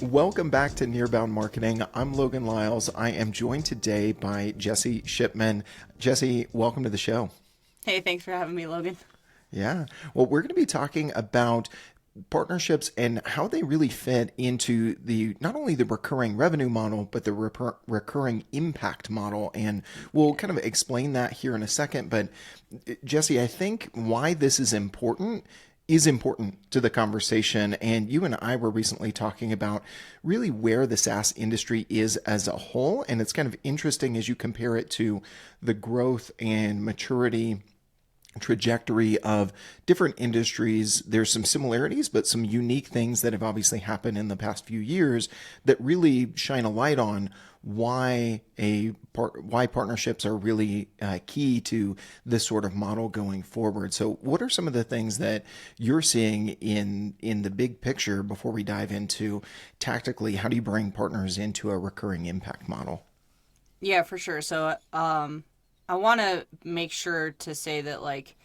Welcome back to Nearbound Marketing. I'm Logan Lyles. I am joined today by Jessie Shipman. Jessie, welcome to the show. Hey, thanks for having me, Logan. Yeah. Well, we're going to be talking about partnerships and how they really fit into the not only the recurring revenue model, but the recurring impact model. And we'll kind of explain that here in a second. But Jessie, I think why this is important to the conversation. And you and I were recently talking about really where the SaaS industry is as a whole. And it's kind of interesting as you compare it to the growth and maturity trajectory of different industries. There's some similarities, but some unique things that have obviously happened in the past few years that really shine a light on why partnerships are really key to this sort of model going forward. So what are some of the things that you're seeing in the big picture before we dive into tactically, how do you bring partners into a recurring impact model? Yeah, for sure. So I want to make sure to say that, like,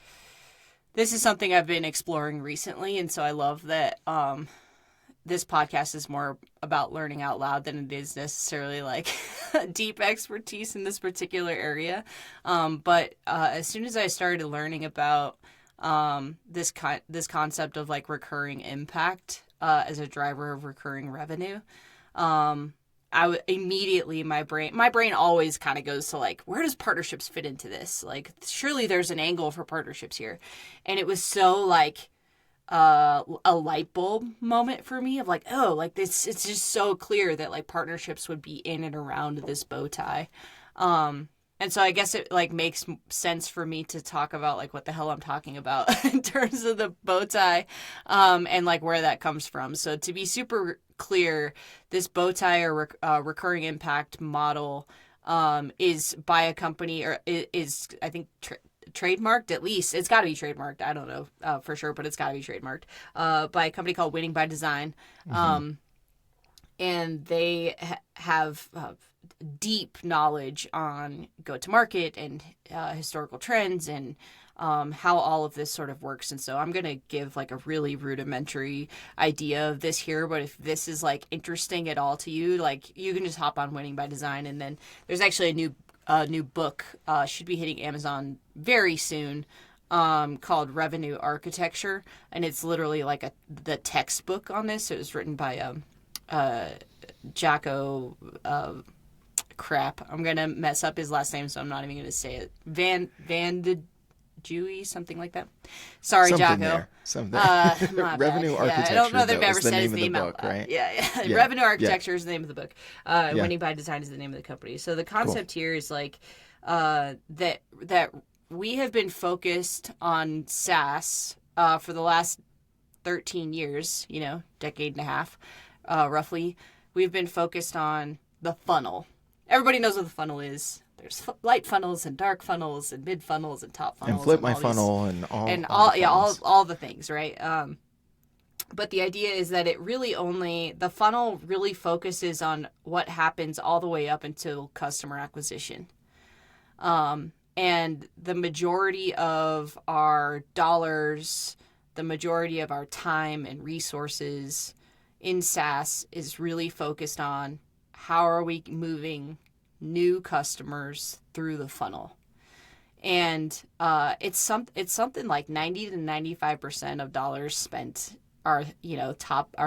this is something I've been exploring recently. And so I love that this podcast is more about learning out loud than it is necessarily like deep expertise in this particular area. But as soon as I started learning about this concept of like recurring impact as a driver of recurring revenue, immediately my brain always kind of goes to like, where does partnerships fit into this? Like, surely there's an angle for partnerships here. And it was so like a light bulb moment for me of like, oh, like this, it's just so clear that like partnerships would be in and around this bow tie. And so I guess it like makes sense for me to talk about like what the hell I'm talking about in terms of the bow tie, and like where that comes from. So to be super clear, this bow tie or recurring impact model is by a company, or is I think trademarked, at least. It's got to be trademarked. I don't know for sure, but it's got to be trademarked by a company called Winning by Design. Mm-hmm. And they have deep knowledge on go-to-market and historical trends and how all of this sort of works. And so I'm going to give like a really rudimentary idea of this here, but if this is like interesting at all to you, like you can just hop on Winning by Design. And then there's actually a new book should be hitting Amazon very soon, called Revenue Architecture, and it's literally like the textbook on this. It was written by Jacko. Crap, I'm gonna mess up his last name, so I'm not even gonna say it. Van de Jewy, something like that. Sorry, something Jacko. Revenue Architecture. Yeah, I don't know that I've ever said his name out. Right? Yeah. Revenue Architecture is the name of the book. Winning by Design is the name of the company. So the concept here is like that we have been focused on SaaS for the last 13 years, decade and a half, roughly. We've been focused on the funnel. Everybody knows what the funnel is. There's light funnels and dark funnels and mid funnels and top funnels and flip my funnel and all the things, right? But the idea is that the funnel really focuses on what happens all the way up until customer acquisition. And the majority of our dollars, the majority of our time and resources in SaaS is really focused on how are we moving new customers through the funnel. And it's something like 90 to 95% of dollars spent are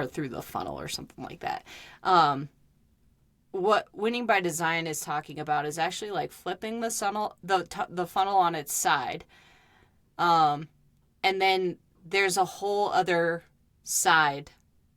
through the funnel or something like that. What Winning by Design is talking about is actually like flipping the funnel on its side. And then there's a whole other side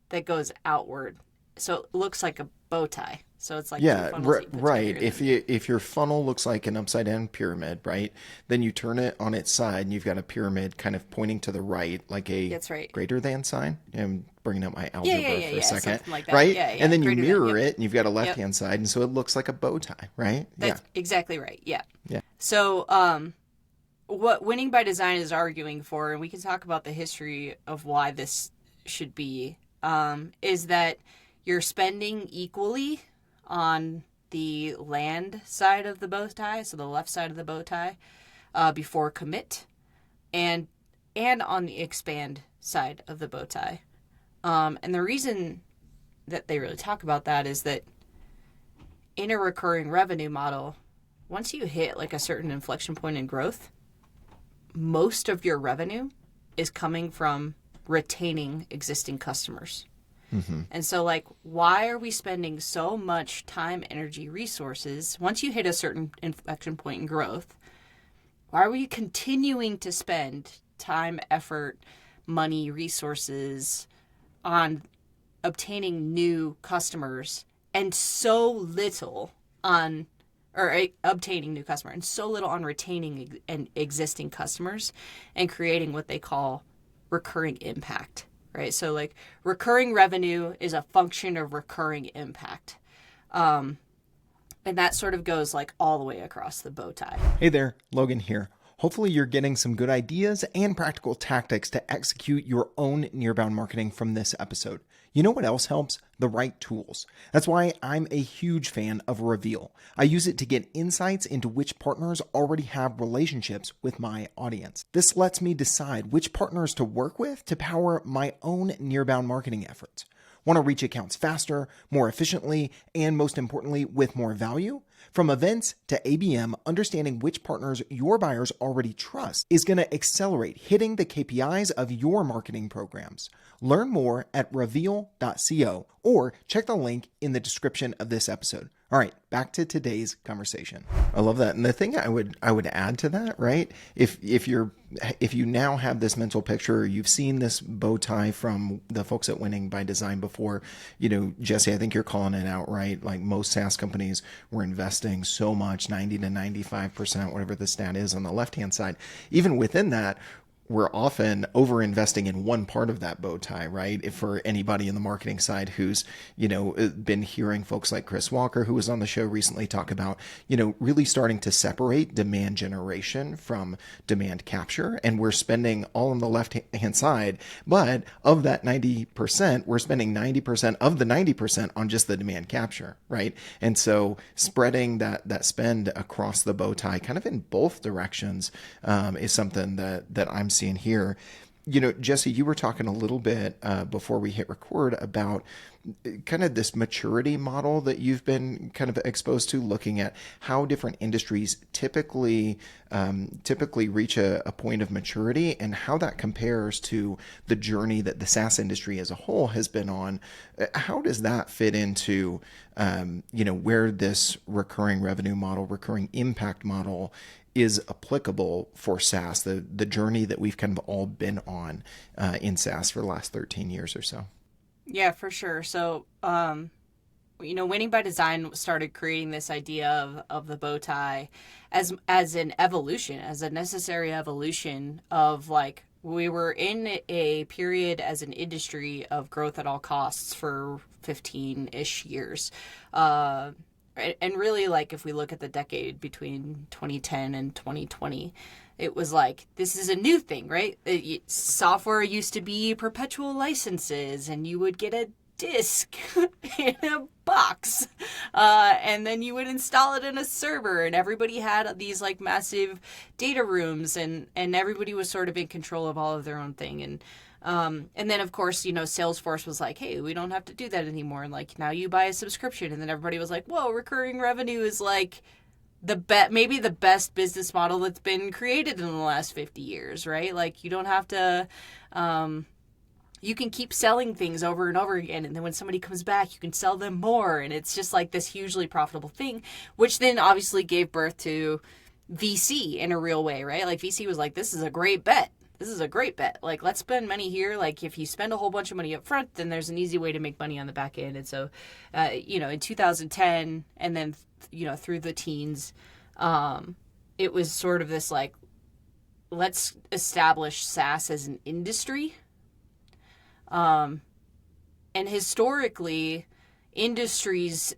that goes outward. So it looks like a bow tie. So it's like right. If your funnel looks like an upside down pyramid, right, then you turn it on its side and you've got a pyramid kind of pointing to the right, like a greater than sign. I'm bringing up my algebra for a second, like right? Yeah, and then you mirror it and you've got a left hand side, and so it looks like a bow tie, right? That's exactly right. Yeah. Yeah. So what Winning by Design is arguing for, and we can talk about the history of why this should be, is that you're spending equally on the land side of the bow tie, so the left side of the bow tie, before commit, and on the expand side of the bow tie. And the reason that they really talk about that is that in a recurring revenue model, once you hit like a certain inflection point in growth, most of your revenue is coming from retaining existing customers. And so, like, why are we spending so much time, energy, resources once you hit a certain inflection point in growth? Why are we continuing to spend time, effort, money, resources on obtaining new customers and so little on, or obtaining new customer and so little on retaining existing customers and creating what they call recurring impact? Right. So like recurring revenue is a function of recurring impact. And that sort of goes like all the way across the bow tie. Hey there, Logan here. Hopefully you're getting some good ideas and practical tactics to execute your own nearbound marketing from this episode. You know what else helps? The right tools. That's why I'm a huge fan of Reveal. I use it to get insights into which partners already have relationships with my audience. This lets me decide which partners to work with to power my own nearbound marketing efforts. Want to reach accounts faster, more efficiently, and most importantly, with more value? From events to ABM, understanding which partners your buyers already trust is going to accelerate hitting the KPIs of your marketing programs. Learn more at reveal.co or check the link in the description of this episode. All right, back to today's conversation. I love that. And the thing I would add to that, right? If you now have this mental picture, or you've seen this bow tie from the folks at Winning by Design before, Jessie, I think you're calling it out, right? Like most SaaS companies were investing so much, 90 to 95%, whatever the stat is on the left-hand side. Even within that, we're often over investing in one part of that bow tie, right? If for anybody in the marketing side who's, been hearing folks like Chris Walker, who was on the show recently, talk about, really starting to separate demand generation from demand capture. And we're spending all on the left-hand side, but of that 90%, we're spending 90% of the 90% on just the demand capture, right? And so spreading that spend across the bow tie kind of in both directions is something that I'm seeing here. Jessie, you were talking a little bit before we hit record about kind of this maturity model that you've been kind of exposed to, looking at how different industries typically reach a point of maturity and how that compares to the journey that the SaaS industry as a whole has been on. How does that fit into, where this recurring revenue model, recurring impact model is applicable for SaaS, the journey that we've kind of all been on in SaaS for the last 13 years or so? Yeah, for sure. So, Winning by Design started creating this idea of the bow tie as an evolution, as a necessary evolution of like, we were in a period as an industry of growth at all costs for 15-ish years. And really, like, if we look at the decade between 2010 and 2020, it was like, this is a new thing, right? Software used to be perpetual licenses, and you would get a disk in a box, and then you would install it in a server, and everybody had these like massive data rooms, and everybody was sort of in control of all of their own thing. And then, of course, Salesforce was like, hey, we don't have to do that anymore. And like, now you buy a subscription. And then everybody was like, whoa, recurring revenue is like maybe the best business model that's been created in the last 50 years, right? Like, you don't have to, you can keep selling things over and over again. And then when somebody comes back, you can sell them more. And it's just like this hugely profitable thing, which then obviously gave birth to VC in a real way, right? Like, VC was like, this is a great bet. This is a great bet. Like, let's spend money here. Like, if you spend a whole bunch of money up front, then there's an easy way to make money on the back end. And so, in 2010 and then, through the teens, it was sort of this like, let's establish SaaS as an industry. And historically, industries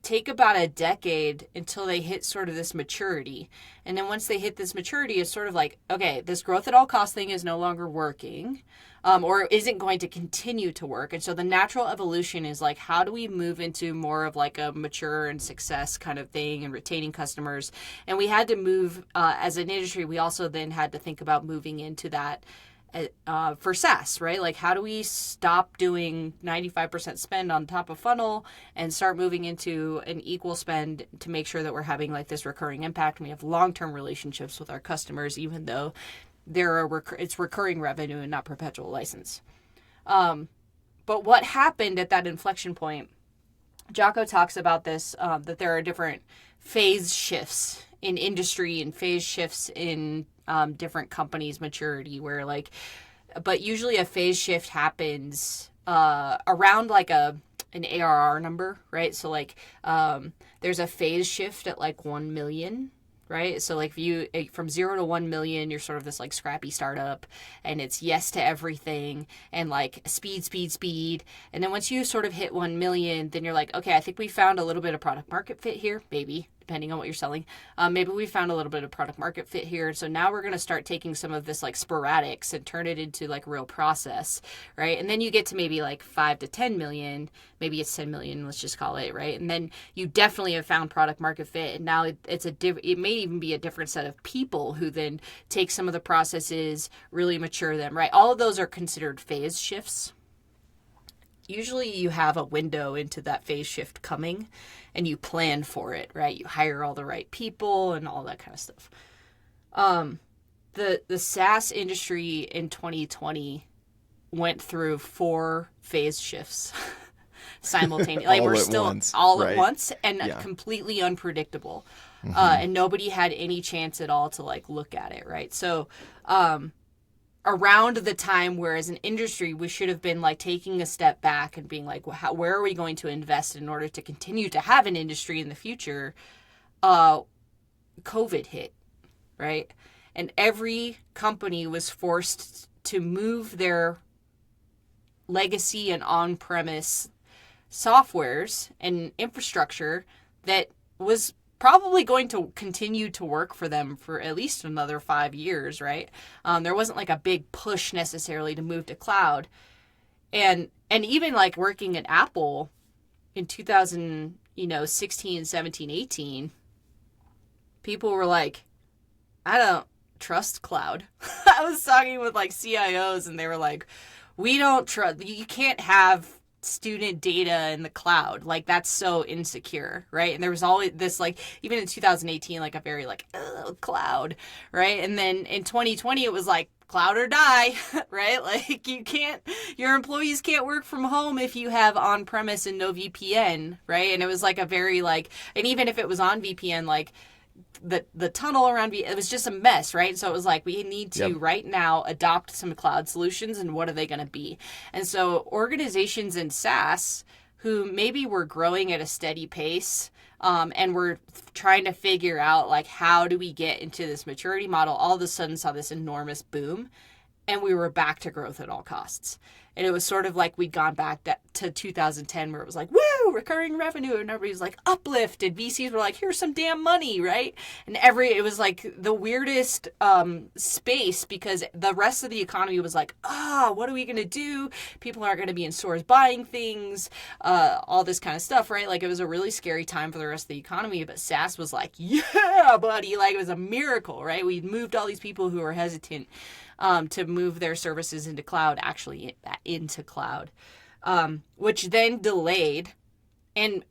take about a decade until they hit sort of this maturity. And then once they hit this maturity, it's sort of like, okay, this growth at all cost thing is no longer working, or isn't going to continue to work. And so the natural evolution is like, how do we move into more of like a mature and success kind of thing and retaining customers? And we had to move, as an industry, we also then had to think about moving into that for SaaS, right? Like, how do we stop doing 95% spend on top of funnel and start moving into an equal spend to make sure that we're having like this recurring impact and we have long-term relationships with our customers, even though it's recurring revenue and not perpetual license. But what happened at that inflection point? Jocko talks about this, that there are different phase shifts in industry and phase shifts in different companies' maturity, where like, but usually a phase shift happens around like an ARR number, right? So like, there's a phase shift at like 1 million. Right. So like if you from 0 to 1 million, you're sort of this like scrappy startup and it's yes to everything and like speed. And then once you sort of hit 1 million, then you're like, okay, I think we found a little bit of product market fit here, maybe, depending on what you're selling. Maybe we found a little bit of product market fit here. So now we're going to start taking some of this like sporadics and turn it into like real process. Right. And then you get to maybe like 5 to 10 million, maybe it's 10 million, let's just call it. Right. And then you definitely have found product market fit. And now it may even be a different set of people who then take some of the processes, really mature them, right? All of those are considered phase shifts. Usually you have a window into that phase shift coming and you plan for it, right? You hire all the right people and all that kind of stuff. The SaaS industry in 2020 went through 4 phase shifts simultaneously. Like we're still once, all right? at once and completely unpredictable. And nobody had any chance at all to like look at it, right? So around the time where as an industry we should have been like taking a step back and being like, well, where are we going to invest in order to continue to have an industry in the future? COVID hit, right? And every company was forced to move their legacy and on-premise softwares and infrastructure that was probably going to continue to work for them for at least another 5 years, right? There wasn't like a big push necessarily to move to cloud. And even like working at Apple in 2016, 17, 18, people were like, I don't trust cloud. I was talking with like CIOs and they were like, we don't trust, you can't have student data in the cloud. Like that's so insecure, right? And there was always this like, even in 2018, like a very like, cloud, right? And then in 2020, it was like cloud or die, right? Like your employees can't work from home if you have on-premise and no VPN, right? And it was like a very like, and even if it was on VPN, like the tunnel around it was just a mess, right? So it was like we need to right now adopt some cloud solutions, and what are they going to be? And so organizations in SaaS who maybe were growing at a steady pace and were trying to figure out like how do we get into this maturity model, all of a sudden saw this enormous boom and we were back to growth at all costs. And it was sort of like we'd gone back to 2010 where it was like, woo, recurring revenue. And everybody's like, uplift. And VCs were like, here's some damn money, right? And it was like the weirdest space because the rest of the economy was like, what are we going to do? People aren't going to be in stores buying things, all this kind of stuff, right? Like it was a really scary time for the rest of the economy. But SaaS was like, yeah, buddy. Like it was a miracle, right? We moved all these people who were hesitant to move their services into cloud, actually into cloud, which then delayed and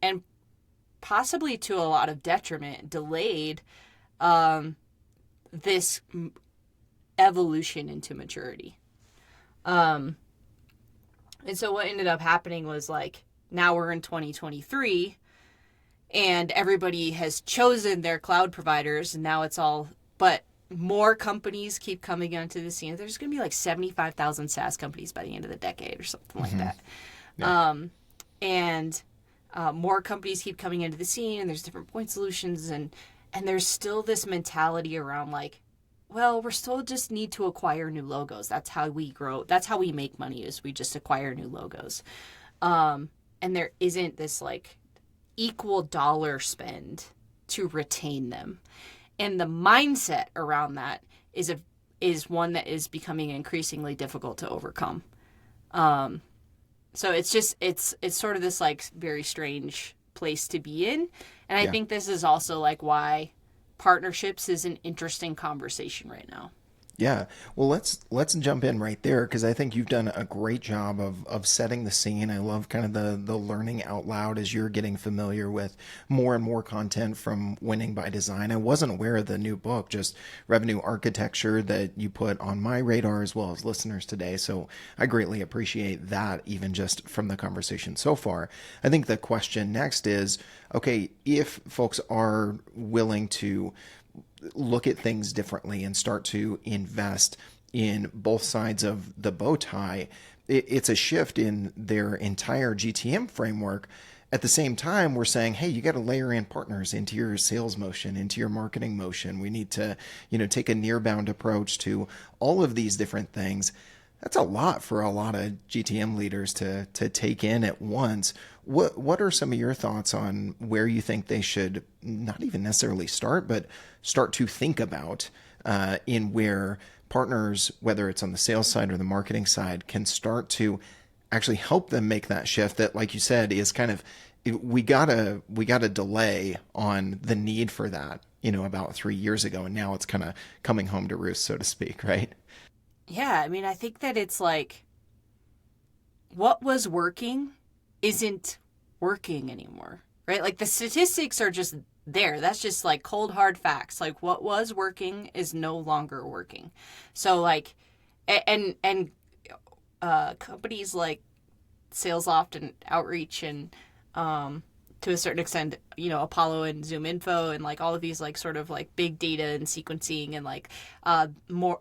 possibly to a lot of detriment, delayed this evolution into maturity. And so what ended up happening was like, now we're in 2023 and everybody has chosen their cloud providers and now it's all, but more companies keep coming onto the scene. There's going to be like 75,000 SaaS companies by the end of the decade or something like that. Yeah. More companies keep coming into the scene and there's different point solutions and there's still this mentality around like, well, we're still just need to acquire new logos. That's how we grow. That's how we make money is we just acquire new logos. And there isn't this like equal dollar spend to retain them. And the mindset around that is one that is becoming increasingly difficult to overcome. So it's sort of this like very strange place to be in. And I think this is also like why partnerships is an interesting conversation right now. Yeah. Well, let's jump in right there because I think you've done a great job of setting the scene. I love kind of the learning out loud as you're getting familiar with more and more content from Winning by Design. I wasn't aware of the new book, just revenue architecture that you put on my radar as well as listeners today. So I greatly appreciate that even just from the conversation so far. I think the question next is, okay, if folks are willing to look at things differently and start to invest in both sides of the bow tie, it's a shift in their entire GTM framework. At the same time, we're saying, hey, you got to layer in partners into your sales motion, into your marketing motion. We need to, take a nearbound approach to all of these different things. That's a lot for a lot of GTM leaders to take in at once. What are some of your thoughts on where you think they should not even necessarily start, but start to think about in where partners, whether it's on the sales side or the marketing side, can start to actually help them make that shift that, like you said, is kind of we got a delay on the need for that, about 3 years ago, and now it's kind of coming home to roost, so to speak, right? Yeah, I mean, I think that it's like what was working isn't working anymore, right? Like the statistics are just there. That's just like cold hard facts. Like what was working is no longer working. So like, companies like SalesLoft and Outreach and to a certain extent, Apollo and Zoom Info and like all of these like sort of like big data and sequencing and like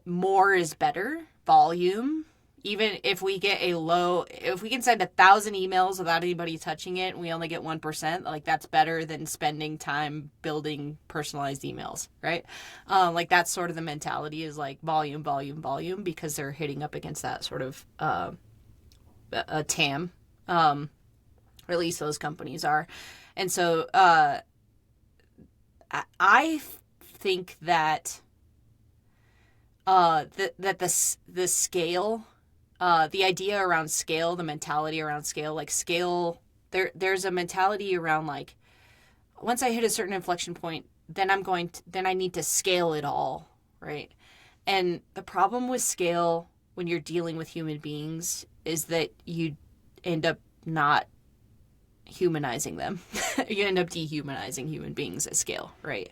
more is better volume. Even if we get if we can send 1,000 emails without anybody touching it, and we only get 1%, like that's better than spending time building personalized emails, right? Like that's sort of the mentality is like volume, volume, volume, because they're hitting up against that sort of a TAM. Or at least those companies are. And so I think that the scale, the idea around scale, the mentality around scale, like scale, there's a mentality around like once I hit a certain inflection point, then I need to scale it all, right? And the problem with scale when you're dealing with human beings is that you end up not humanizing them. You end up dehumanizing human beings at scale, right?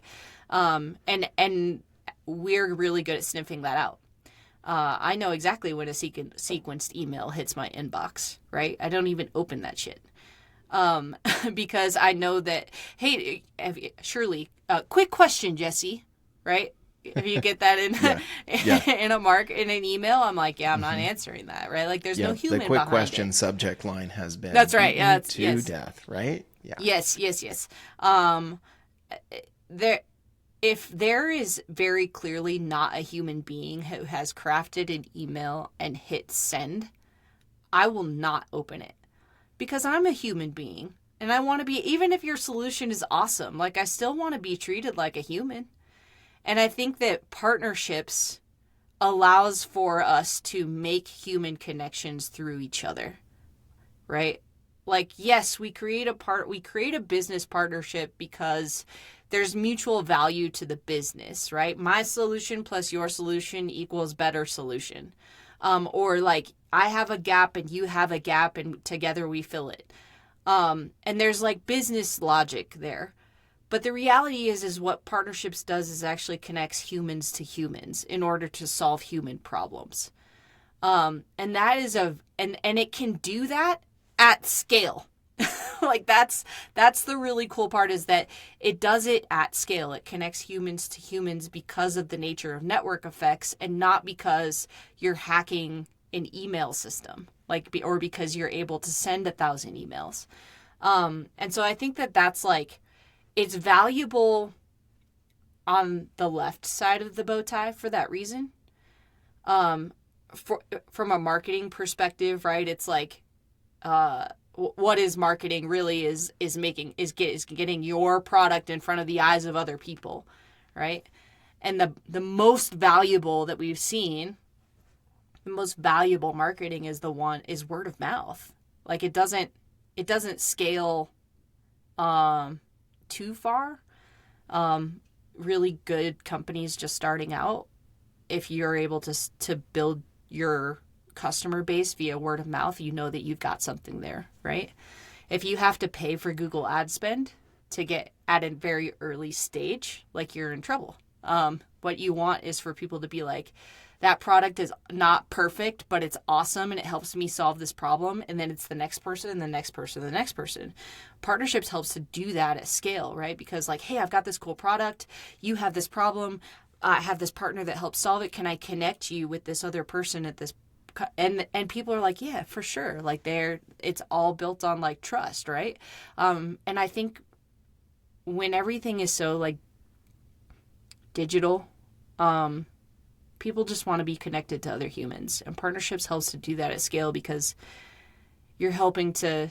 And we're really good at sniffing that out. I know exactly when a sequenced email hits my inbox, right? I don't even open that shit. Because I know that, hey, surely, quick question, Jessie, right? If you get that in Yeah. Yeah. in an email, I'm like, yeah, I'm not answering that, right? Like, there's no Yeah. The human quick behind question it. subject line has been That's right. beaten Yeah, to yes, death, right? Yeah. yes. There, if there is very clearly not a human being who has crafted an email and hit send, I will not open it because I'm a human being and I want to be, even if your solution is awesome, like I still want to be treated like a human. And I think that partnerships allows for us to make human connections through each other, right? Like, yes, we create a business partnership because there's mutual value to the business, right? My solution plus your solution equals better solution. Or like I have a gap and you have a gap and together we fill it. And there's like business logic there. But the reality is what partnerships does is actually connects humans to humans in order to solve human problems. And that is and it can do that at scale. Like that's the really cool part is that it does it at scale. It connects humans to humans because of the nature of network effects and not because you're hacking an email system, or because you're able to send 1,000 emails. And so I think that that's like, it's valuable on the left side of the bow tie for that reason. From a marketing perspective, right? It's like, what is marketing really is getting your product in front of the eyes of other people, right? And the most valuable that we've seen, the most valuable marketing is word of mouth. Like it doesn't scale too far. Really good companies just starting out if you're able to build your customer base via word of mouth, you know that you've got something there, right? If you have to pay for Google ad spend to get at a very early stage, like, you're in trouble. What you want is for people to be like, that product is not perfect, but it's awesome and it helps me solve this problem. And then it's the next person and the next person and the next person. Partnerships helps to do that at scale, right? Because, like, hey, I've got this cool product. You have this problem. I have this partner that helps solve it. Can I connect you with this other person at this? And people are like, yeah, for sure. Like, it's all built on, like, trust, right? And I think when everything is so, like, digital, people just want to be connected to other humans, and partnerships helps to do that at scale, because you're helping to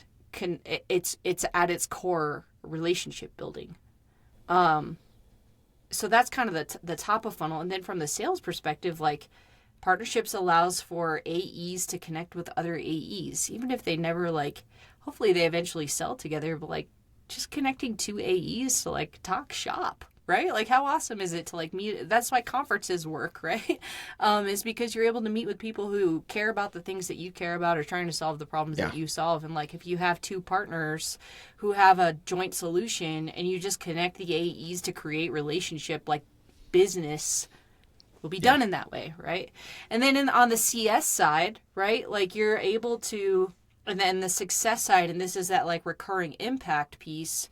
it's at its core relationship building. So that's kind of the top of funnel. And then from the sales perspective, like, partnerships allows for AEs to connect with other AEs, even if they never, like, hopefully they eventually sell together, but, like, just connecting two AEs to, like, talk shop, right? Like, how awesome is it to, like, meet? That's why conferences work, right? Is because you're able to meet with people who care about the things that you care about, or trying to solve the problems that you solve. And, like, if you have two partners who have a joint solution and you just connect the AEs to create relationship, like, business will be done in that way, right? And then on the CS side, right, like, you're able to, and then the success side, and this is that, like, recurring impact piece,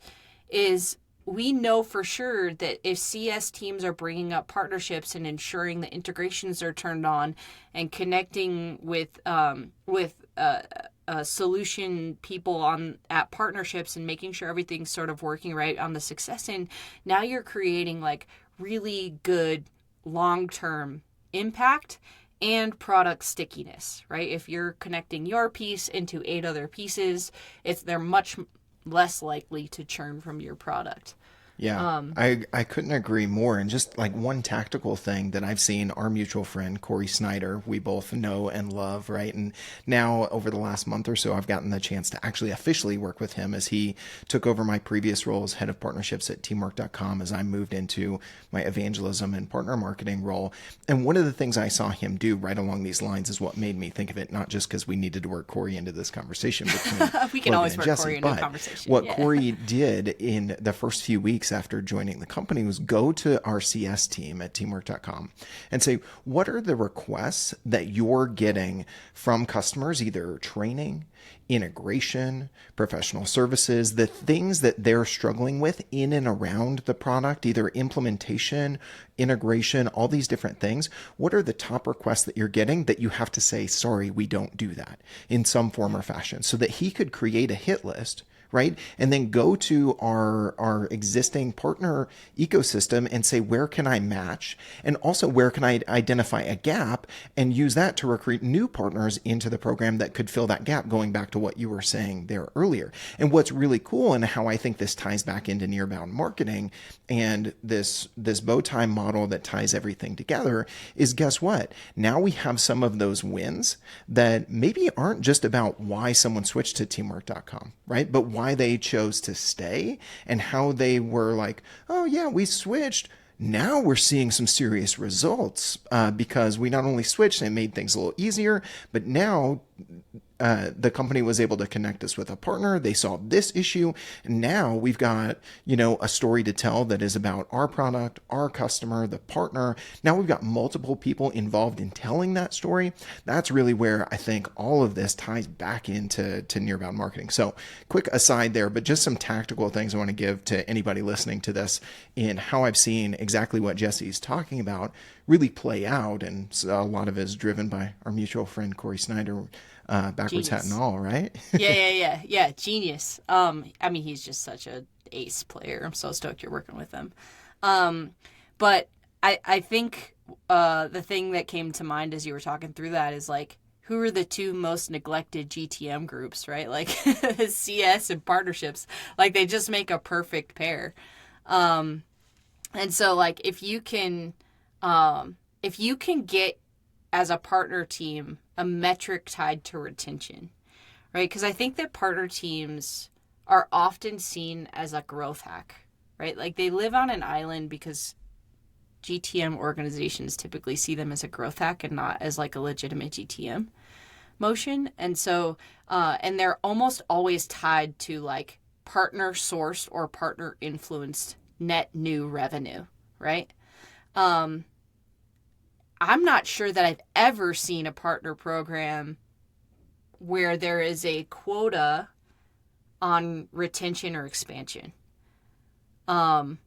is we know for sure that if CS teams are bringing up partnerships and ensuring the integrations are turned on and connecting with solution people at partnerships and making sure everything's sort of working right on the success end, now you're creating, like, really good long-term impact and product stickiness, right? If you're connecting your piece into 8 other pieces, they're much less likely to churn from your product. Yeah, I couldn't agree more. And just like one tactical thing that I've seen, our mutual friend, Corey Snyder, we both know and love, right? And now over the last month or so, I've gotten the chance to actually officially work with him, as he took over my previous role as head of partnerships at teamwork.com as I moved into my evangelism and partner marketing role. And one of the things I saw him do right along these lines is what made me think of it, not just because we needed to work Corey into this conversation between we can Logan always and work Jessie, Corey into a but conversation. what Corey did in the first few weeks after joining the company was go to our CS team at teamwork.com and say, what are the requests that you're getting from customers, either training, integration, professional services, the things that they're struggling with in and around the product, either implementation, integration, all these different things. What are the top requests that you're getting that you have to say, sorry, we don't do that, in some form or fashion, so that he could create a hit list, right? And then go to our existing partner ecosystem and say, where can I match? And also, where can I identify a gap and use that to recruit new partners into the program that could fill that gap, going back to what you were saying there earlier. And what's really cool, and how I think this ties back into Nearbound Marketing and this Bowtie model that ties everything together, is, guess what? Now we have some of those wins that maybe aren't just about why someone switched to teamwork.com, right? But why they chose to stay, and how they were like, oh yeah, we switched. Now we're seeing some serious results because we not only switched and made things a little easier, but now the company was able to connect us with a partner. They solved this issue. And now we've got, a story to tell that is about our product, our customer, the partner. Now we've got multiple people involved in telling that story. That's really where I think all of this ties back into Nearbound Marketing. So quick aside there, but just some tactical things I want to give to anybody listening to this in how I've seen exactly what Jessie's talking about really play out. And a lot of it is driven by our mutual friend, Corey Snyder, backwards hat and all, right? Yeah. Genius. I mean, he's just such a ace player. I'm so stoked you're working with him. But I think the thing that came to mind as you were talking through that is, like, who are the two most neglected GTM groups, right? Like, CS and partnerships. Like, they just make a perfect pair. And so, like, if you can get, as a partner team, a metric tied to retention, right? Because I think that partner teams are often seen as a growth hack, right? Like, they live on an island because GTM organizations typically see them as a growth hack and not as like a legitimate GTM motion. And so, and they're almost always tied to like partner sourced or partner influenced net new revenue, right? I'm not sure that I've ever seen a partner program where there is a quota on retention or expansion. And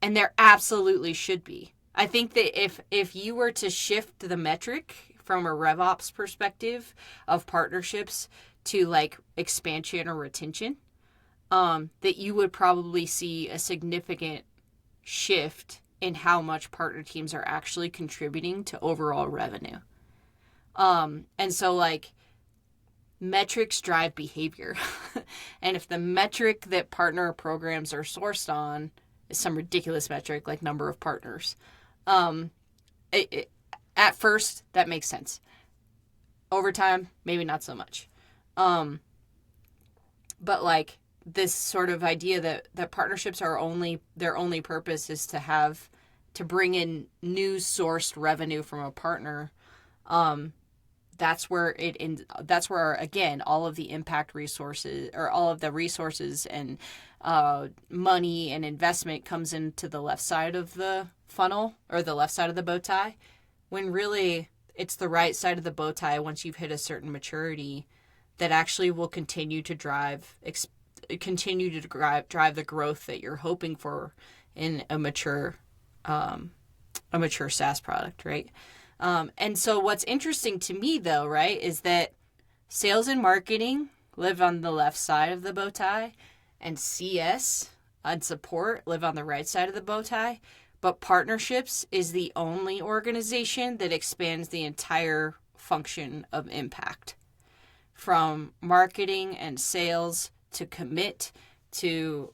there absolutely should be. I think that if you were to shift the metric from a RevOps perspective of partnerships to like expansion or retention, that you would probably see a significant shift in how much partner teams are actually contributing to overall revenue. And so like metrics drive behavior. And if the metric that partner programs are sourced on is some ridiculous metric like number of partners, at first that makes sense. Over time, maybe not so much. But like this sort of idea that partnerships are their only purpose is to bring in new sourced revenue from a partner. That's where again all of the impact resources or all of the resources and money and investment comes into the left side of the funnel or the left side of the bow tie, when really it's the right side of the bow tie once you've hit a certain maturity that actually will continue to drive the growth that you're hoping for in a mature SaaS product, right? And so what's interesting to me though, right, is that sales and marketing live on the left side of the bow tie and CS and support live on the right side of the bow tie. But partnerships is the only organization that expands the entire function of impact, from marketing and sales to commit to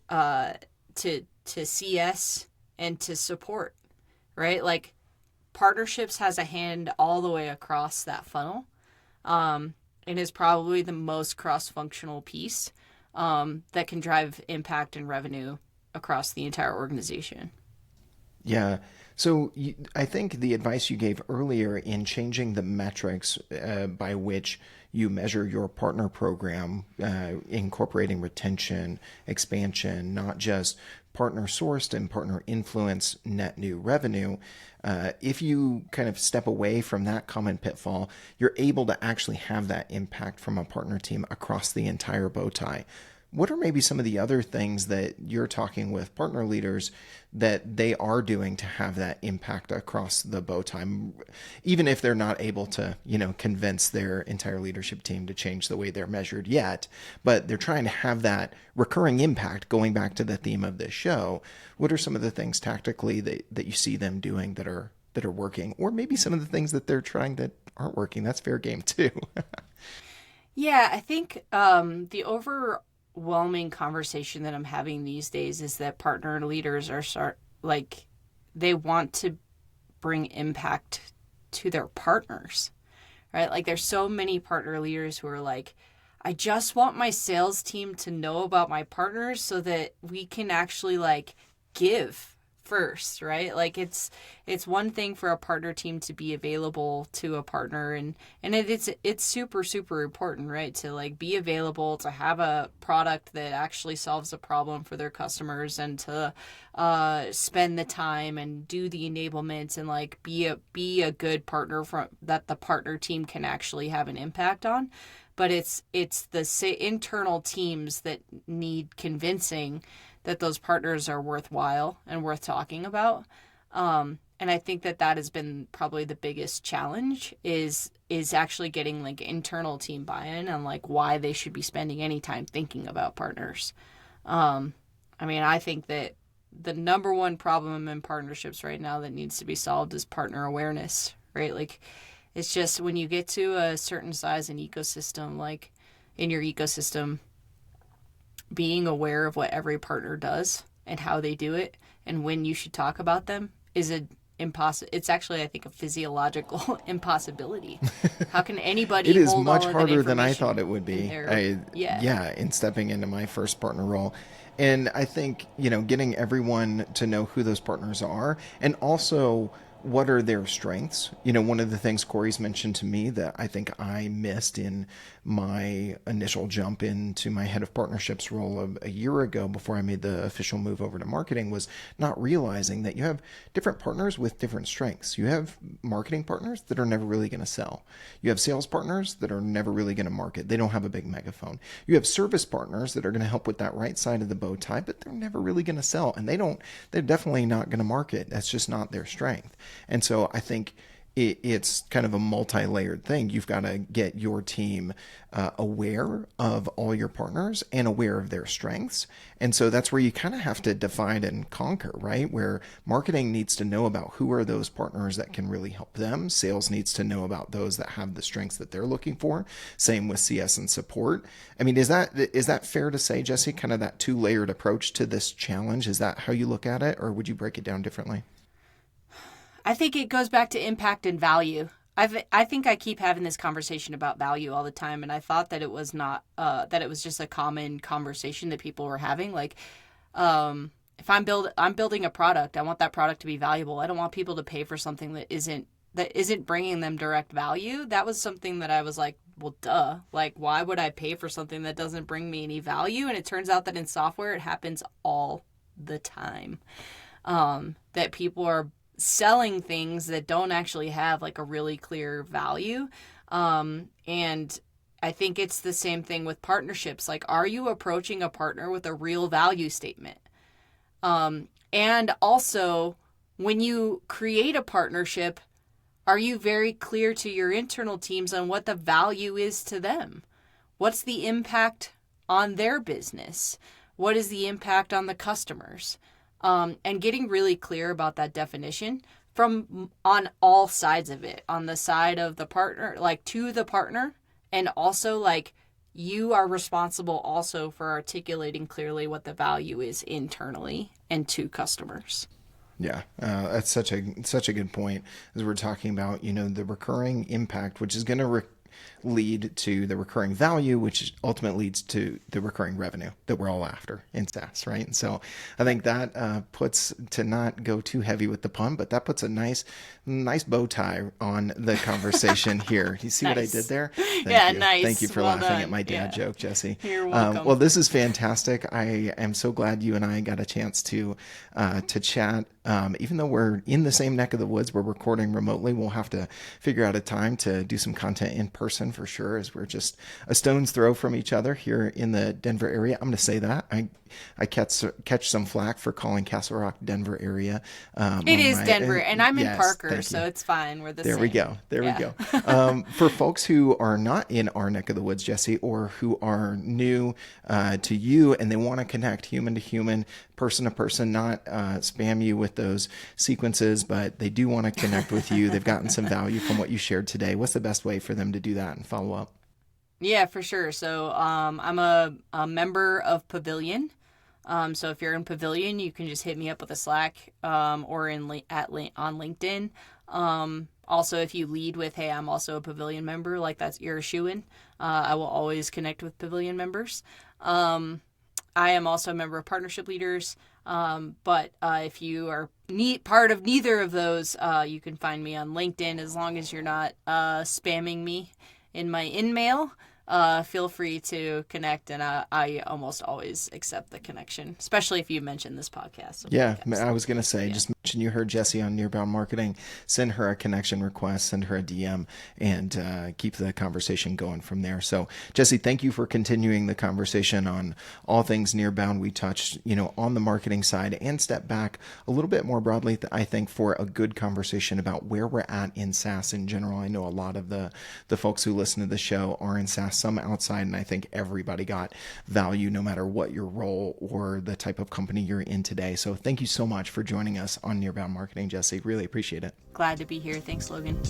CS and to support, right? Like partnerships has a hand all the way across that funnel, and is probably the most cross-functional piece that can drive impact and revenue across the entire organization. Yeah. So I think the advice you gave earlier in changing the metrics by which you measure your partner program, incorporating retention, expansion, not just partner sourced and partner influence net new revenue. If you kind of step away from that common pitfall, you're able to actually have that impact from a partner team across the entire bow tie. What are maybe some of the other things that you're talking with partner leaders that they are doing to have that impact across the bow tie, even if they're not able to, convince their entire leadership team to change the way they're measured yet, but they're trying to have that recurring impact going back to the theme of this show? What are some of the things tactically that you see them doing that are working, or maybe some of the things that they're trying that aren't working? That's fair game too. Yeah, I think the overwhelming conversation that I'm having these days is that partner leaders they want to bring impact to their partners, right? Like there's so many partner leaders who are like, I just want my sales team to know about my partners so that we can actually like give first, right? Like it's one thing for a partner team to be available to a partner, and it's super, super important, right? To like be available, to have a product that actually solves a problem for their customers, and to spend the time and do the enablement and like be a good partner that the partner team can actually have an impact on. But it's the internal teams that need convincing that those partners are worthwhile and worth talking about. And I think that has been probably the biggest challenge is actually getting like internal team buy-in on like why they should be spending any time thinking about partners. I think that the number one problem in partnerships right now that needs to be solved is partner awareness, right? Like it's just when you get to a certain size in ecosystem, like in your ecosystem, being aware of what every partner does and how they do it and when you should talk about them is impossible. It's actually, I think, a physiological impossibility. How can anybody It is hold much all of that harder than I information thought it would in be. their, yeah. In stepping into my first partner role. And I think, getting everyone to know who those partners are and also what are their strengths. One of the things Corey's mentioned to me that I think I missed in my initial jump into my head of partnerships role a year ago before I made the official move over to marketing was not realizing that you have different partners with different strengths. You have marketing partners that are never really going to sell. You have sales partners that are never really going to market. They don't have a big megaphone. You have service partners that are going to help with that right side of the bow tie, but they're never really going to sell. And they're definitely not going to market. That's just not their strength. And so I think it's kind of a multi-layered thing. You've got to get your team aware of all your partners and aware of their strengths. And so that's where you kind of have to divide and conquer, right? Where marketing needs to know about who are those partners that can really help them. Sales needs to know about those that have the strengths that they're looking for. Same with CS and support. I mean, is that fair to say, Jessie, kind of that two-layered approach to this challenge? Is that how you look at it, or would you break it down differently? I think it goes back to impact and value. I think I keep having this conversation about value all the time, and I thought that it was not that it was just a common conversation that people were having. Like, if I'm building a product, I want that product to be valuable. I don't want people to pay for something that isn't bringing them direct value. That was something that I was like, well, duh. Like, why would I pay for something that doesn't bring me any value? And it turns out that in software, it happens all the time. That people are selling things that don't actually have like a really clear value. And I think it's the same thing with partnerships. Like, are you approaching a partner with a real value statement? And also, when you create a partnership, are you very clear to your internal teams on what the value is to them? What's the impact on their business? What is the impact on the customers? And getting really clear about that definition on all sides of it, on the side of the partner, like to the partner, and also like you are responsible also for articulating clearly what the value is internally and to customers. Yeah, that's such a good point as we're talking about, the recurring impact, which is going to lead to the recurring value, which ultimately leads to the recurring revenue that we're all after in SaaS, right? And so I think that puts, to not go too heavy with the pun, but that puts a nice bow tie on the conversation here. You see Nice. what I did there? Thank you. Nice. Thank you for Well laughing done. at my dad joke, Jessie. You're welcome. Well, this is fantastic. I am so glad you and I got a chance to chat. Even though we're in the same neck of the woods, we're recording remotely. We'll have to figure out a time to do some content in person for sure, as we're just a stone's throw from each other here in the Denver area. I'm going to say that. I catch some flack for calling Castle Rock Denver area. It is Denver, and I'm in yes, Parker, so it's fine. We're the same. There we go. There we go. For folks who are not in our neck of the woods, Jessie, or who are new to you and they want to connect human to human, person to person, not spam you with those sequences, but they do want to connect with you. They've gotten some value from what you shared today. What's the best way for them to do that and follow up? Yeah, for sure. So I'm a member of Pavilion. So if you're in Pavilion, you can just hit me up with a Slack or on LinkedIn. Also, if you lead with, hey, I'm also a Pavilion member, like you're a shoo-in, I will always connect with Pavilion members. I am also a member of Partnership Leaders. But if you are part of neither of those, you can find me on LinkedIn as long as you're not spamming me in my in-mail. Feel free to connect, and I almost always accept the connection, especially if you mention this podcast. I was going to say, just mention you heard Jessie on Nearbound Marketing, send her a connection request, send her a DM, and keep the conversation going from there. So, Jessie, thank you for continuing the conversation on all things Nearbound. We touched, on the marketing side and step back a little bit more broadly, I think, for a good conversation about where we're at in SaaS in general. I know a lot of the folks who listen to the show are in SaaS, some outside, and I think everybody got value no matter what your role or the type of company you're in today. So thank you so much for joining us on Nearbound Marketing, Jessie. Really appreciate it. Glad to be here. Thanks, Logan.